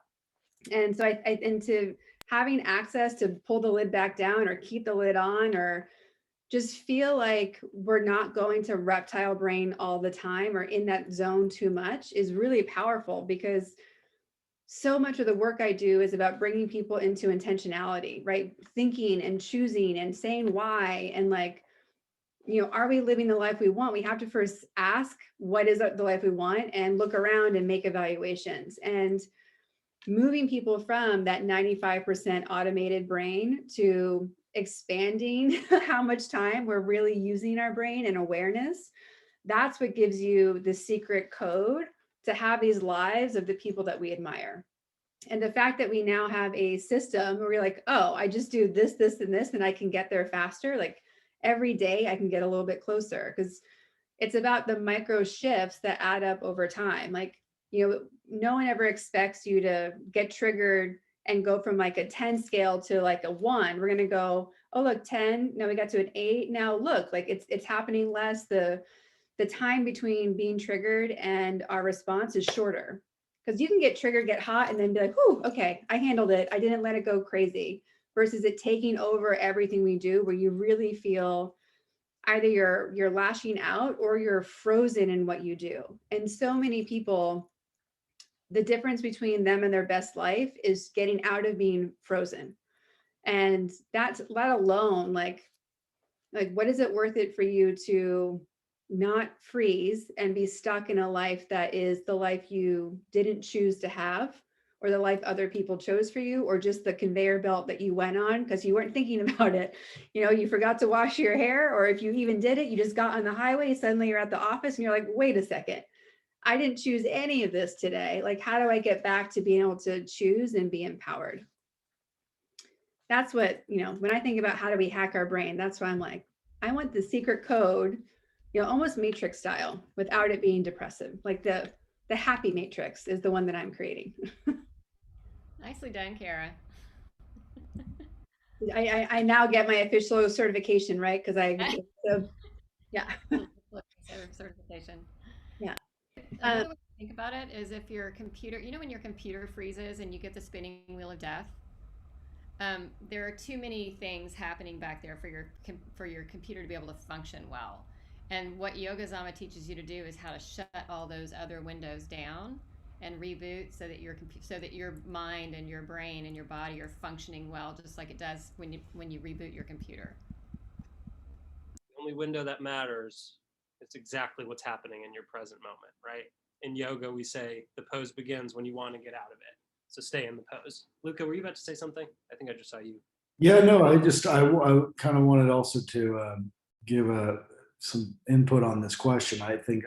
[SPEAKER 1] And so to having access to pull the lid back down or keep the lid on or just feel like we're not going to reptile brain all the time or in that zone too much is really powerful, because so much of the work I do is about bringing people into intentionality, right? Thinking and choosing and saying why. And are we living the life we want? We have to first ask, what is the life we want, and look around and make evaluations. And moving people from that 95% automated brain to expanding how much time we're really using our brain and awareness, that's what gives you the secret code to have these lives of the people that we admire. And the fact that we now have a system where we're like, oh, I just do this, this, and this, and I can get there faster. Every day I can get a little bit closer, because it's about the micro shifts that add up over time. No one ever expects you to get triggered and go from a 10 scale to a 1. We're going to go, oh, look, 10. Now we got to an 8. Now look, it's happening less. The time between being triggered and our response is shorter, because you can get triggered, get hot, and then be like, oh, okay, I handled it. I didn't let it go crazy, versus it taking over everything we do, where you really feel either you're lashing out or you're frozen in what you do. And so many people, the difference between them and their best life is getting out of being frozen. And that's, let alone what is it worth it for you to not freeze and be stuck in a life that is the life you didn't choose to have, or the life other people chose for you, or just the conveyor belt that you went on because you weren't thinking about it. You forgot to wash your hair, or if you even did it, you just got on the highway, suddenly you're at the office and you're like, wait a second, I didn't choose any of this today. How do I get back to being able to choose and be empowered? That's what, when I think about how do we hack our brain, that's why I'm like, I want the secret code, almost matrix style, without it being depressive. The happy matrix is the one that I'm creating.
[SPEAKER 3] Nicely done, Kara.
[SPEAKER 1] I now get my official certification, right? Because yeah.
[SPEAKER 3] Certification.
[SPEAKER 1] Yeah.
[SPEAKER 3] Another way to think about it is, if your computer, when your computer freezes and you get the spinning wheel of death, there are too many things happening back there for your computer to be able to function well. And what Yogazama teaches you to do is how to shut all those other windows down and reboot, so that your mind and your brain and your body are functioning well, just like it does when you reboot your computer.
[SPEAKER 2] The only window that matters is exactly what's happening in your present moment, right? In yoga, we say the pose begins when you want to get out of it. So stay in the pose. Luca, were you about to say something? I think I just saw you.
[SPEAKER 4] Yeah, no, I kind of wanted also to give some input on this question. I think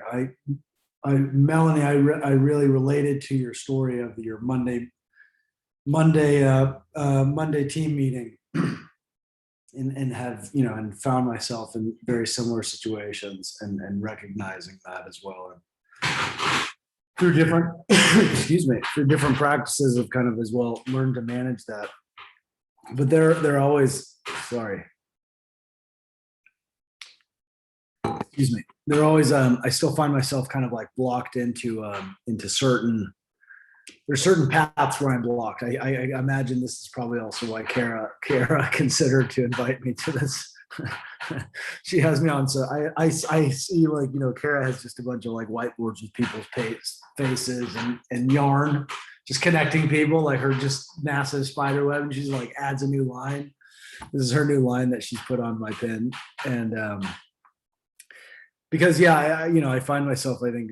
[SPEAKER 4] Melanie, I really related to your story of your Monday team meeting, and have, and found myself in very similar situations, and recognizing that as well. And through different, excuse me, through different practices of kind of as well learn to manage that. But they're always, sorry. Excuse me. They're always, I still find myself kind of like blocked into certain, there's certain paths where I'm blocked. I imagine this is probably also why Kara considered to invite me to this. She has me on. So I see, like, Kara has just a bunch of like whiteboards with people's faces and yarn, just connecting people, like her just massive spider web. And she's like adds a new line. This is her new line that she's put on my pin. And, because I find myself, I think,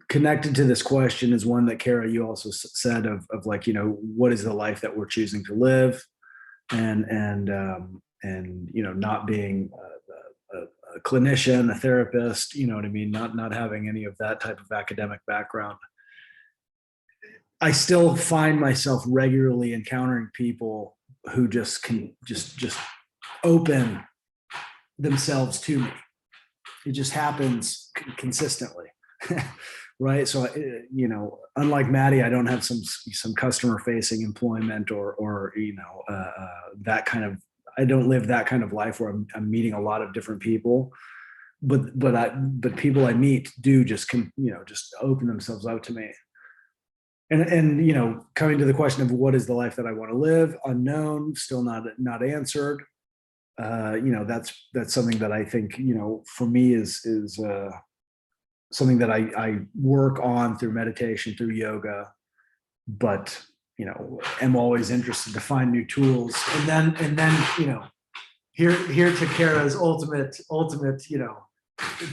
[SPEAKER 4] connected to this question is one that Kara, you also said of like, what is the life that we're choosing to live, and not being a clinician, a therapist, you know what I mean, not having any of that type of academic background. I still find myself regularly encountering people who just can just open themselves to me. It just happens consistently. Right. So, unlike Maddie, I don't have some customer facing employment or that kind of, I don't live that kind of life where I'm meeting a lot of different people, but people I meet do just open themselves out to me. And coming to the question of what is the life that I want to live, unknown, still not answered. That's something that I think, for me is something that I work on through meditation, through yoga, but, am always interested to find new tools. And then, here to Kara's ultimate,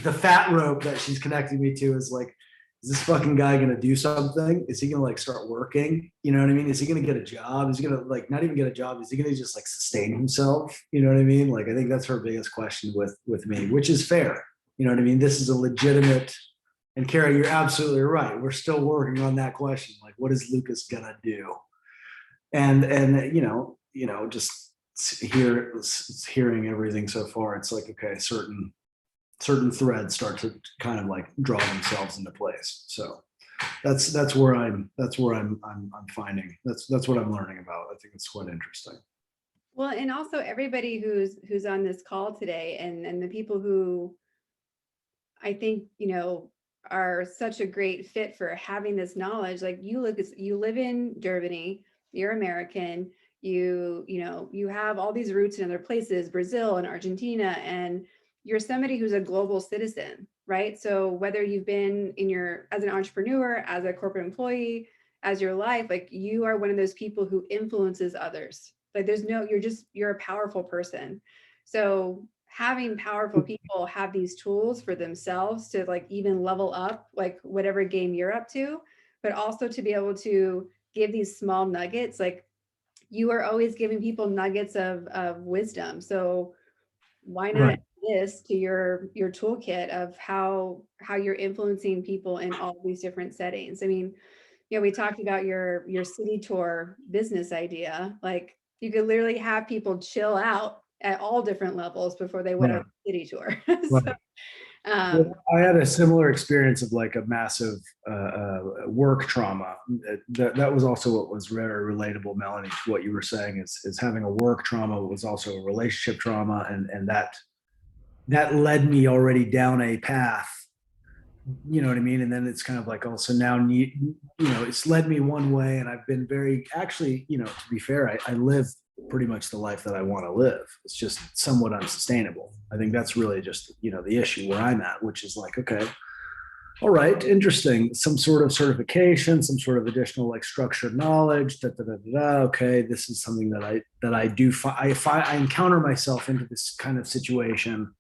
[SPEAKER 4] the fat rope that she's connecting me to is like, is this fucking guy going to do something? Is he going to like start working? You know what I mean? Is he going to get a job? Is he going to like not even get a job? Is he going to just like sustain himself? You know what I mean? Like, I think that's her biggest question with me, which is fair. You know what I mean? This is a legitimate, and Kara, you're absolutely right. We're still working on that question. Like, what is Lucas gonna do? And just hearing everything so far, it's like, okay, certain threads start to kind of like draw themselves into place. So that's where I'm finding, that's what I'm learning about. I think it's quite interesting.
[SPEAKER 1] Well, and also everybody who's on this call today, and the people who I think, are such a great fit for having this knowledge. Like you live in Germany, you're American, you have all these roots in other places, Brazil and Argentina, and you're somebody who's a global citizen, right? So whether you've been as an entrepreneur, as a corporate employee, as your life, like you are one of those people who influences others. Like you're a powerful person. So having powerful people have these tools for themselves to like even level up, like whatever game you're up to, but also to be able to give these small nuggets. Like you are always giving people nuggets of wisdom. So why not add this to your toolkit of how you're influencing people in all these different settings? I mean, we talked about your city tour business idea. Like you could literally have people chill out at all different levels before they went on a city tour. So,
[SPEAKER 4] I had a similar experience of like a massive work trauma. That was also what was very relatable, Melanie, to what you were saying is having a work trauma was also a relationship trauma. And that led me already down a path, you know what I mean? And then it's kind of like also now, it's led me one way, and I've been actually, to be fair, I live pretty much the life that I want to live. It's just somewhat unsustainable. I think that's really just, the issue where I'm at, which is like, okay, all right, interesting. Some sort of certification, some sort of additional like structured knowledge, okay, this is something that I do I encounter myself into this kind of situation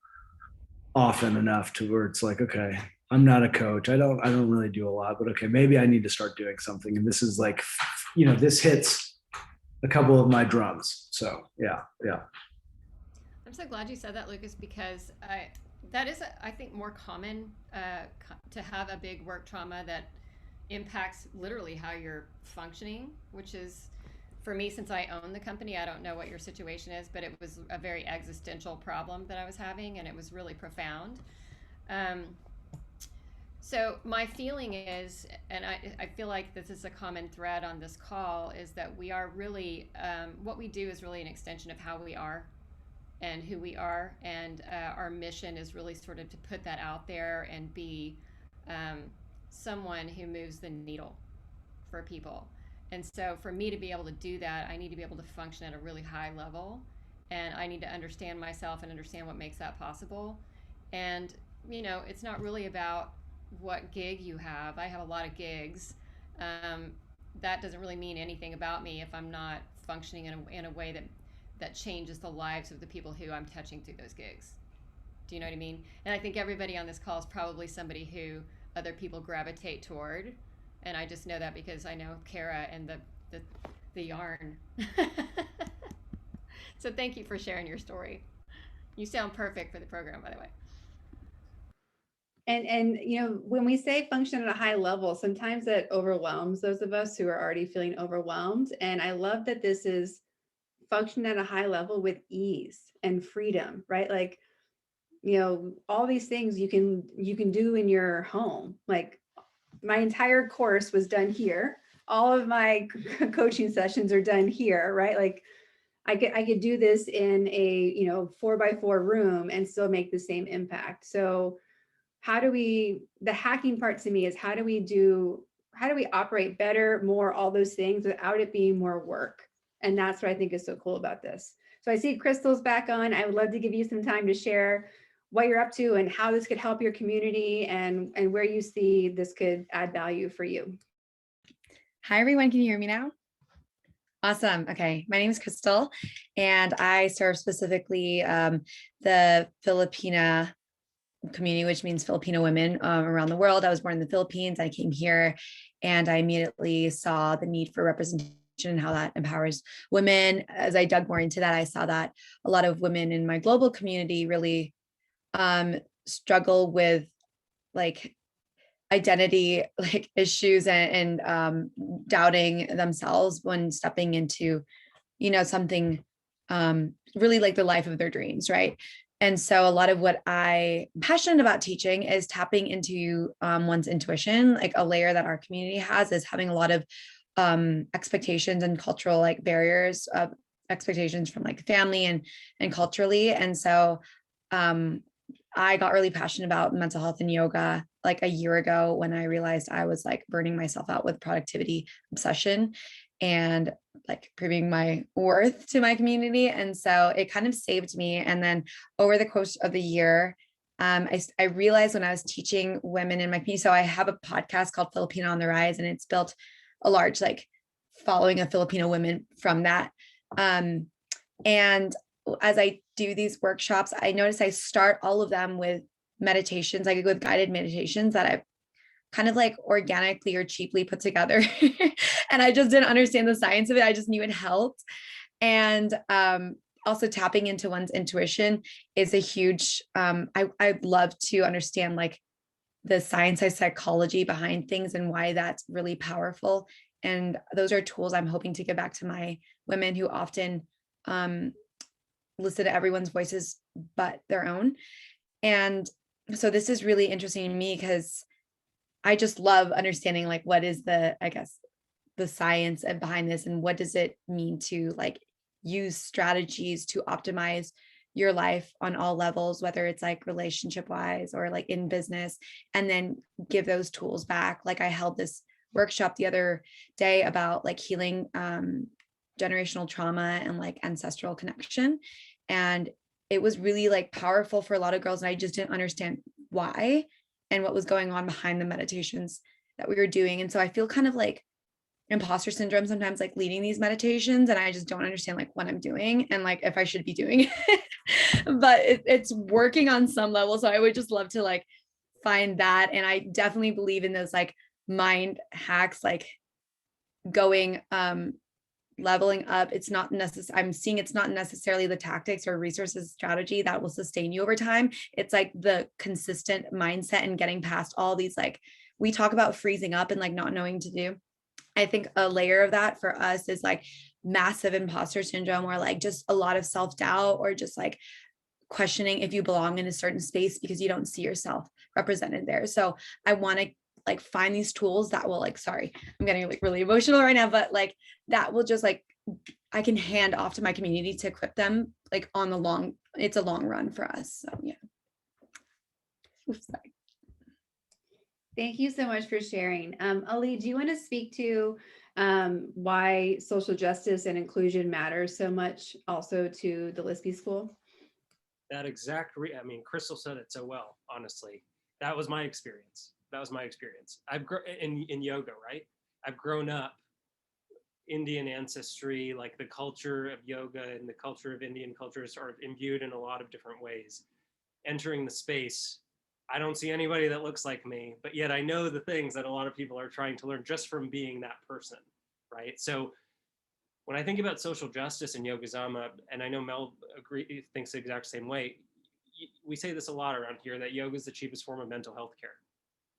[SPEAKER 4] often enough to where it's like, okay, I'm not a coach. I don't really do a lot, but okay, maybe I need to start doing something. And this is like, this hits a couple of my drums. So yeah.
[SPEAKER 3] I'm so glad you said that, Lucas, because that is, I think, more common to have a big work trauma that impacts literally how you're functioning, which is, for me, since I own the company, I don't know what your situation is, but it was a very existential problem that I was having, and it was really profound. So my feeling is, and I feel like this is a common thread on this call, is that we are really, what we do is really an extension of how we are and who we are. And our mission is really sort of to put that out there and be someone who moves the needle for people. And so for me to be able to do that, I need to be able to function at a really high level. And I need to understand myself and understand what makes that possible. And, you know, it's not really about what gig you have. I have a lot of gigs. That doesn't really mean anything about me if I'm not functioning in a way that changes the lives of the people who I'm touching through those gigs. Do you know what I mean? And I think everybody on this call is probably somebody who other people gravitate toward. And I just know that because I know Kara and the yarn. So thank you for sharing your story. You sound perfect for the program, by the way.
[SPEAKER 1] And you know, when we say function at a high level, sometimes that overwhelms those of us who are already feeling overwhelmed. And I love that this is function at a high level with ease and freedom, right? Like, you know, all these things you can do in your home. Like my entire course was done here. All of my coaching sessions are done here, right? Like I could do this in a, you know, 4x4 room and still make the same impact. So the hacking part to me is how do we operate better, more, all those things without it being more work? And that's what I think is so cool about this. So I see Crystal's back on. I would love to give you some time to share what you're up to and how this could help your community and where you see this could add value for you.
[SPEAKER 7] Hi, everyone. Can you hear me now? Awesome. Okay. My name is Crystal, and I serve specifically the Filipina community, which means Filipino women around the world. I was born in the Philippines. I came here and I immediately saw the need for representation and how that empowers women. As I dug more into that, I saw that a lot of women in my global community really struggle with like identity like issues and doubting themselves when stepping into, you know, something really like the life of their dreams, right? And so a lot of what I'm passionate about teaching is tapping into one's intuition. Like a layer that our community has is having a lot of expectations and cultural like barriers of expectations from like family and culturally. And so I got really passionate about mental health and yoga like a year ago when I realized I was like burning myself out with productivity obsession and like proving my worth to my community. And so it kind of saved me. And then over the course of the year, I realized when I was teaching women in my community, so I have a podcast called Filipina on the Rise, and it's built a large like following of Filipino women from that. And as I do these workshops, I notice I start all of them with meditations, like with guided meditations that I've kind of like organically or cheaply put together. And I just didn't understand the science of it. I just knew it helped. And also tapping into one's intuition is a huge, I'd love to understand like the science and psychology behind things and why that's really powerful. And those are tools I'm hoping to give back to my women who often listen to everyone's voices but their own. And so this is really interesting to me because I just love understanding like what is the, I guess, the science behind this and what does it mean to like use strategies to optimize your life on all levels, whether it's like relationship wise or like in business, and then give those tools back. Like I held this workshop the other day about like healing generational trauma and like ancestral connection. And it was really like powerful for a lot of girls. And I just didn't understand why and what was going on behind the meditations that we were doing. And so I feel kind of like imposter syndrome sometimes, like leading these meditations, and I just don't understand like what I'm doing and like if I should be doing it. But it's working on some level. So I would just love to like find that. And I definitely believe in those like mind hacks, like going leveling up, it's not necessary. I'm seeing it's not necessarily the tactics or resources strategy that will sustain you over time. It's like the consistent mindset and getting past all these, like, we talk about freezing up and like not knowing to do. I think a layer of that for us is like massive imposter syndrome, or like just a lot of self-doubt, or just like questioning if you belong in a certain space because you don't see yourself represented there. So I want to like find these tools that will, like, sorry, I'm getting like really emotional right now, but like that will just like, I can hand off to my community to equip them like on the long, it's a long run for us. So yeah. Oops, sorry.
[SPEAKER 1] Thank you so much for sharing. Ali, do you want to speak to why social justice and inclusion matters so much also to the Lispy School?
[SPEAKER 2] That exact, I mean, Crystal said it so well, honestly. That was my experience. That was my experience. I've grown in yoga, right? I've grown up Indian ancestry, like the culture of yoga and the culture of Indian cultures are imbued in a lot of different ways. Entering the space, I don't see anybody that looks like me, but yet I know the things that a lot of people are trying to learn just from being that person, right? So when I think about social justice in Yokozama, and I know Mel thinks the exact same way, we say this a lot around here, that yoga is the cheapest form of mental health care,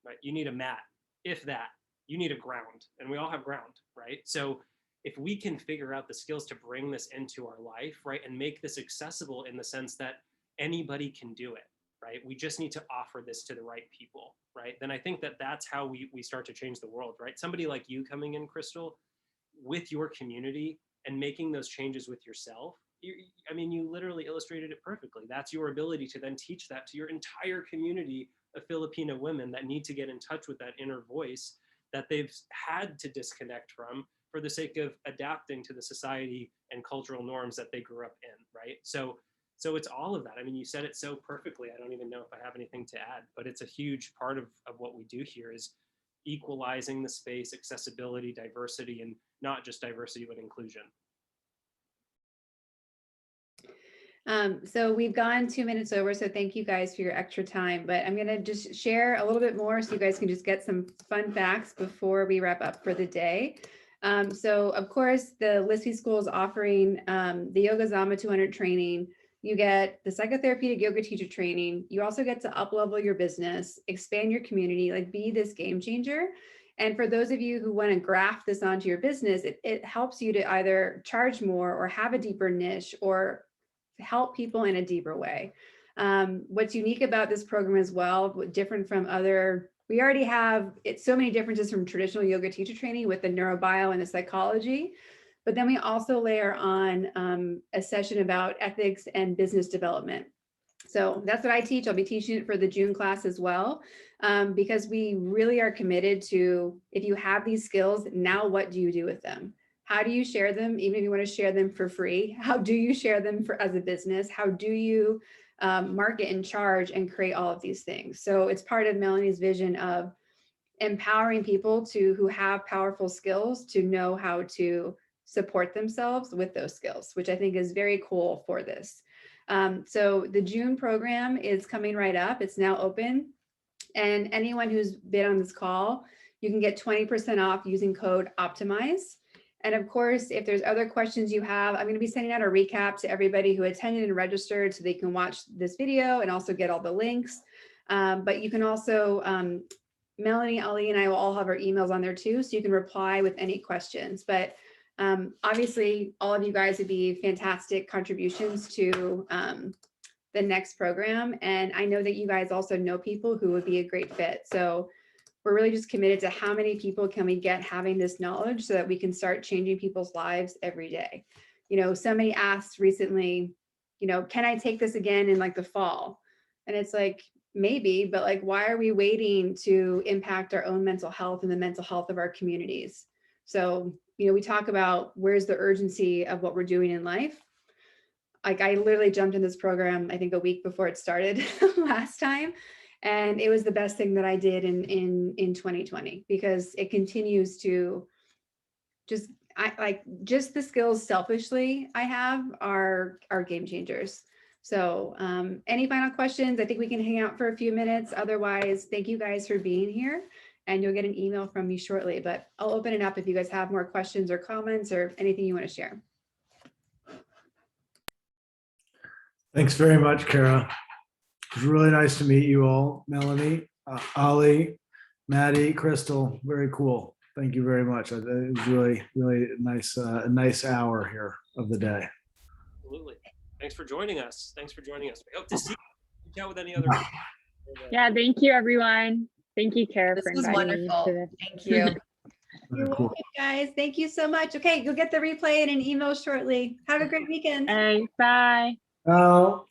[SPEAKER 2] right? You need a mat, if that. You need a ground, and we all have ground, right? So if we can figure out the skills to bring this into our life, right, and make this accessible in the sense that anybody can do it, right? We just need to offer this to the right people, right? Then I think that that's how we start to change the world, right? Somebody like you coming in, Crystal, with your community and making those changes with yourself, I mean, you literally illustrated it perfectly. That's your ability to then teach that to your entire community of Filipino women that need to get in touch with that inner voice that they've had to disconnect from for the sake of adapting to the society and cultural norms that they grew up in, right? So it's all of that. I mean, you said it so perfectly. I don't even know if I have anything to add, but it's a huge part of what we do here is equalizing the space, accessibility, diversity, and not just diversity, but inclusion.
[SPEAKER 1] So we've gone 2 minutes over, so thank you guys for your extra time, but I'm going to just share a little bit more so you guys can just get some fun facts before we wrap up for the day. So of course, the Lispy School is offering the Yokozama 200 training. You get the psychotherapeutic yoga teacher training. You also get to up-level your business, expand your community, like be this game changer. And for those of you who want to graft this onto your business, it helps you to either charge more or have a deeper niche or help people in a deeper way. What's unique about this program as well, different from other, we already have so many differences from traditional yoga teacher training with the neurobio and the psychology, but then we also layer on a session about ethics and business development. So that's what I teach. I'll be teaching it for the June class as well, because we really are committed to, if you have these skills, now what do you do with them? How do you share them? Even if you want to share them for free, how do you share them as a business? How do you market and charge and create all of these things? So it's part of Melanie's vision of empowering people who have powerful skills to know how to support themselves with those skills, which I think is very cool for this. So the June program is coming right up. It's now open. And anyone who's been on this call, you can get 20% off using code OPTIMIZE. And of course, if there's other questions you have, I'm going to be sending out a recap to everybody who attended and registered so they can watch this video and also get all the links. But you can also, Melanie, Ali, and I will all have our emails on there too, so you can reply with any questions. But obviously, all of you guys would be fantastic contributions to the next program. And I know that you guys also know people who would be a great fit. So we're really just committed to how many people can we get having this knowledge so that we can start changing people's lives every day. You know, somebody asked recently, you know, can I take this again in like the fall? And it's like, maybe, but like, why are we waiting to impact our own mental health and the mental health of our communities? So, you know, we talk about where's the urgency of what we're doing in life. Like I literally jumped in this program, I think a week before it started last time. And it was the best thing that I did in 2020, because it continues to just, just the skills selfishly I have are game changers. So any final questions? I think we can hang out for a few minutes. Otherwise, thank you guys for being here. and you'll get an email from me shortly, but I'll open it up if you guys have more questions or comments or anything you want to share.
[SPEAKER 4] Thanks very much, Kara. It was really nice to meet you all. Melanie, Ali, Maddie, Crystal, very cool. Thank you very much. It was really, really nice, a nice hour here of the day.
[SPEAKER 2] Absolutely. Thanks for joining us. Thanks for joining us. We hope to see you. Reach out with any other.
[SPEAKER 6] Yeah, thank you, everyone. Thank you, Kara,
[SPEAKER 7] This
[SPEAKER 6] for
[SPEAKER 7] was
[SPEAKER 6] inviting me
[SPEAKER 7] wonderful.
[SPEAKER 6] to this.
[SPEAKER 7] Thank you.
[SPEAKER 1] You're
[SPEAKER 4] Very cool.
[SPEAKER 1] welcome, guys. Thank you so much. Okay, you'll get the replay in an email shortly. Have a great weekend.
[SPEAKER 6] Hey, bye.
[SPEAKER 4] Oh.